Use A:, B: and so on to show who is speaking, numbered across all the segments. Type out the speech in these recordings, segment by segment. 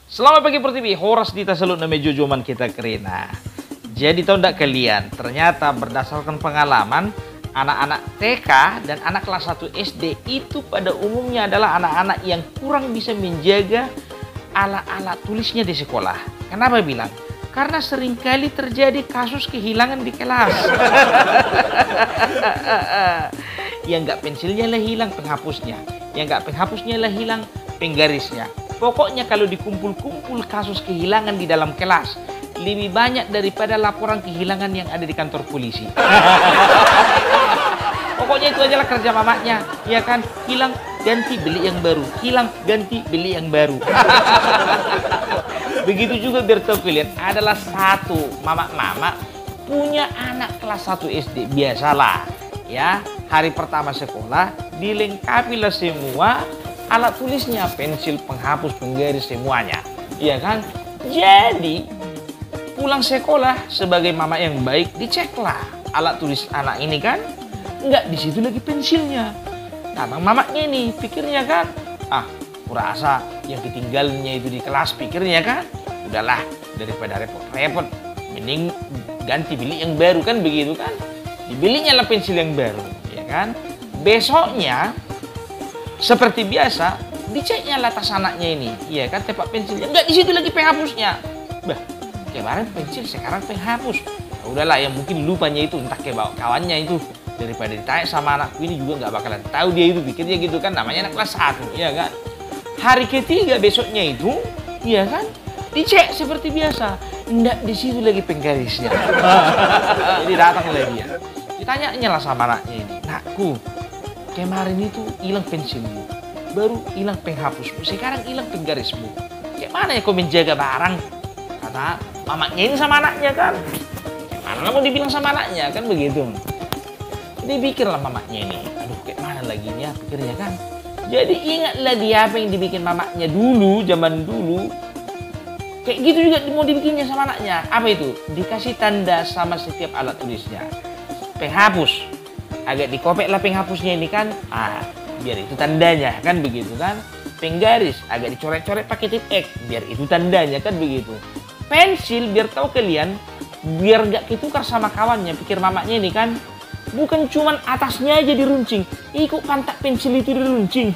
A: Selamat pagi Pertiwi, Horas Dita Salut nama jojoman kita kerena. Jadi tahu enggak kalian, ternyata berdasarkan pengalaman, anak-anak TK dan anak kelas 1 SD itu pada umumnya adalah anak-anak yang kurang bisa menjaga alat-alat tulisnya di sekolah. Kenapa bilang? Karena seringkali terjadi kasus kehilangan di kelas. Yang enggak pensilnya lah hilang penghapusnya. Yang enggak penghapusnya lah hilang penggarisnya. Pokoknya kalau dikumpul-kumpul kasus kehilangan di dalam kelas, lebih banyak daripada laporan kehilangan yang ada di kantor polisi. Pokoknya itu adalah kerja mamanya, ya kan? Hilang, ganti, beli yang baru. Hilang, ganti, beli yang baru. Begitu juga biar tahu kalian, adalah satu mama-mama punya anak kelas 1 SD. Biasalah, ya. Hari pertama sekolah, dilengkapilah semua alat tulisnya, pensil, penghapus, penggaris, semuanya. Iya kan? Jadi, pulang sekolah sebagai mama yang baik, diceklah alat tulis anak ini kan. Enggak, di situ lagi pensilnya. Nah, mamanya ini pikirnya kan, kurasa yang ketinggalannya itu di kelas, pikirnya kan. Udahlah, daripada repot-repot, mending ganti beli yang baru kan, begitu kan. Dibelinya lah pensil yang baru, ya kan. Besoknya, seperti biasa, diceknya lah tas anaknya ini. Iya kan, tempat pensilnya. Enggak, di situ lagi penghapusnya. Bah, kemarin pensil, sekarang penghapus. Udahlah, yang mungkin lupanya itu, entah ke bawa kawannya itu. Daripada ditanya sama anakku ini juga nggak bakalan tahu dia itu, pikirnya gitu kan, namanya anak kelas 1, iya kan. Hari ketiga besoknya itu, iya kan, dicek seperti biasa. Enggak, di situ lagi penggarisnya. Jadi datanglah dia. Ditanya lah sama anaknya ini, "Nakku, kemarin itu hilang pensilmu, baru hilang penghapusmu, sekarang hilang penggarismu. Gimana ya kau menjaga barang?" Kata mamanya ini sama anaknya kan. Gimana mau dibilang sama anaknya kan, begitu. Dipikirlah mamanya ini, aduh kayak mana lagi ya pikirnya kan. Jadi ingatlah dia apa yang dibikin mamanya dulu, zaman dulu. Kayak gitu juga mau dibikinnya sama anaknya. Apa itu? Dikasih tanda sama setiap alat tulisnya. Penghapus, agak dikopek lah penghapusnya ini kan, biar itu tandanya kan, begitu kan. Penggaris agak dicoret-coret pakai tip X, biar itu tandanya kan, begitu. Pensil, biar tahu kalian, biar gak ketukar sama kawannya, pikir mamanya ini kan. Bukan cuman atasnya aja diruncing, ikut pantat pensil itu diruncing.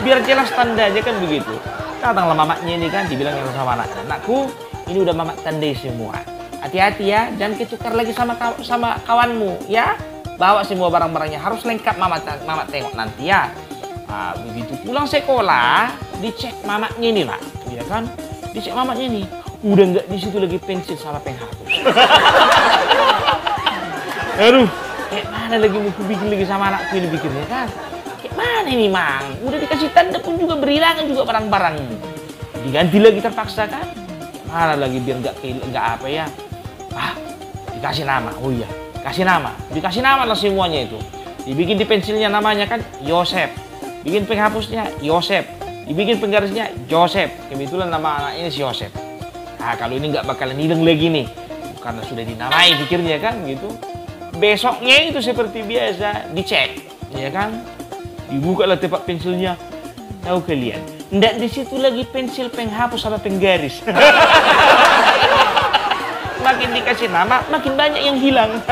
A: Biar jelas tandanya kan, begitu. Datanglah mamanya ini kan, dibilang sama anaknya, "Nakku, ini udah mama tandai semua. Hati-hati ya, jangan ketukar lagi sama kawanmu ya. Bawa semua barang-barangnya, harus lengkap mama tengok nanti ya." Begitu pulang sekolah, dicek mamanya ini lah, ya kan? Dicek mamanya ini, udah nggak di situ lagi pensil sama penghapus. Aduh, kayak mana lagi mau bikin lagi sama anakku ini bikinnya kan? Kayak mana ini mang? Udah dikasih tanda pun juga berhilangan juga barang-barang. Diganti lagi terpaksa kan? Kayak mana lagi biar nggak apa ya? Dikasih nama. Oh iya, kasih nama. Dikasih nama lah semuanya itu. Dibikin di pensilnya namanya kan Yosep. Bikin penghapusnya Yosep. Dibikin penggarisnya Joseph. Kebetulan nama anak ini si Yosep. Kalau ini nggak bakalan hilang lagi nih. Karena sudah dinamai pikirnya kan gitu. Besoknya itu seperti biasa dicek, ya kan? Dibuka lah tempat pensilnya. Tahu kalian, enggak di situ lagi pensil, penghapus sama penggaris. Makin dikasih nama, makin banyak yang hilang.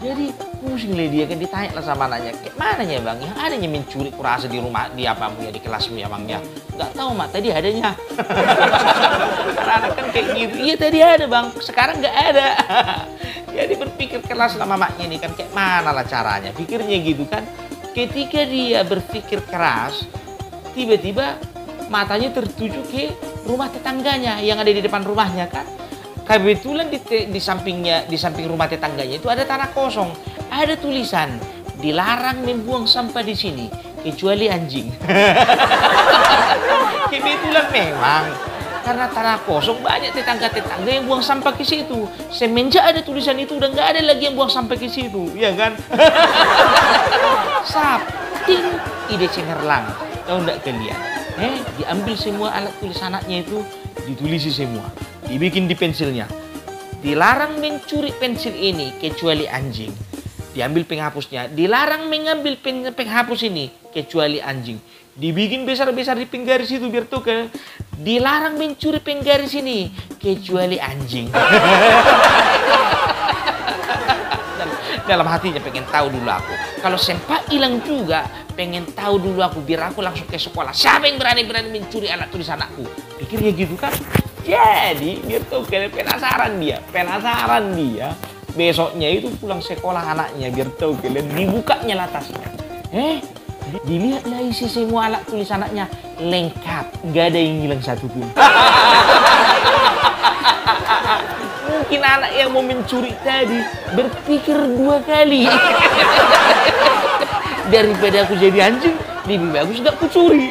A: Jadi pusing lah dia kan, ditanya lah sama anaknya, "Kayak mana ya bang? Yang adanya mencuri kurasa di rumah di apa ya, di kelasmu ya bang ya?" "Nggak tahu mak, tadi adanya." Anak-anak kan kayak gitu. "Iya tadi ada bang, sekarang nggak ada." Jadi berpikir keras lah mamanya ini kan, kayak mana lah caranya, pikirnya gitu kan. Ketika dia berpikir keras, tiba-tiba matanya tertuju ke rumah tetangganya yang ada di depan rumahnya kan. Kebetulan di samping rumah tetangganya itu ada tanah kosong, ada tulisan, "Dilarang membuang sampah di sini kecuali anjing." Kebetulan memang karena tanah kosong, banyak tetangga-tetangga yang buang sampah ke situ. Semenjak ada tulisan itu udah nggak ada lagi yang buang sampah ke situ, ya kan? Ting, ide cemerlang. Tahu nggak kalian? Diambil semua alat tulis anaknya itu, ditulisi semua, dibikin di pensilnya. "Dilarang mencuri pensil ini kecuali anjing." diambil penghapusnya. Dilarang mengambil penghapus ini kecuali anjing. Dibikin besar-besar di penggaris itu biar tuh kan. Dilarang mencuri penggaris ini kecuali anjing. Dalam hatinya pengen tahu dulu aku. Kalau sempat hilang juga, pengen tahu dulu aku biar aku langsung ke sekolah. Siapa yang berani-berani mencuri alat tulis anakku? Pikirnya gitu kan? Jadi biar tuh kayak penasaran dia. Besoknya itu pulang sekolah anaknya biar tahu kalian dibukanya latasnya. Dilihatlah isi semua alat tulis anaknya lengkap, nggak ada yang hilang satu pun. Mungkin anak yang mau mencuri tadi berpikir 2 kali. Daripada aku jadi anjing, lebih bagus gak aku curi.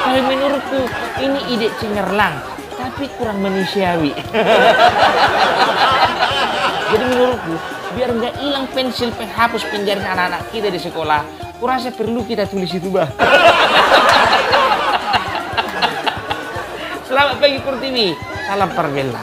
A: Kalau menurutku ini ide cemerlang, tapi kurang manusiawi. Jadi menurutku biar nggak hilang pensil penghapus penggaris anak-anak kita di sekolah, kurasa perlu kita tulis itu, bah. Selamat pagi Kurtiwi, salam Perbella.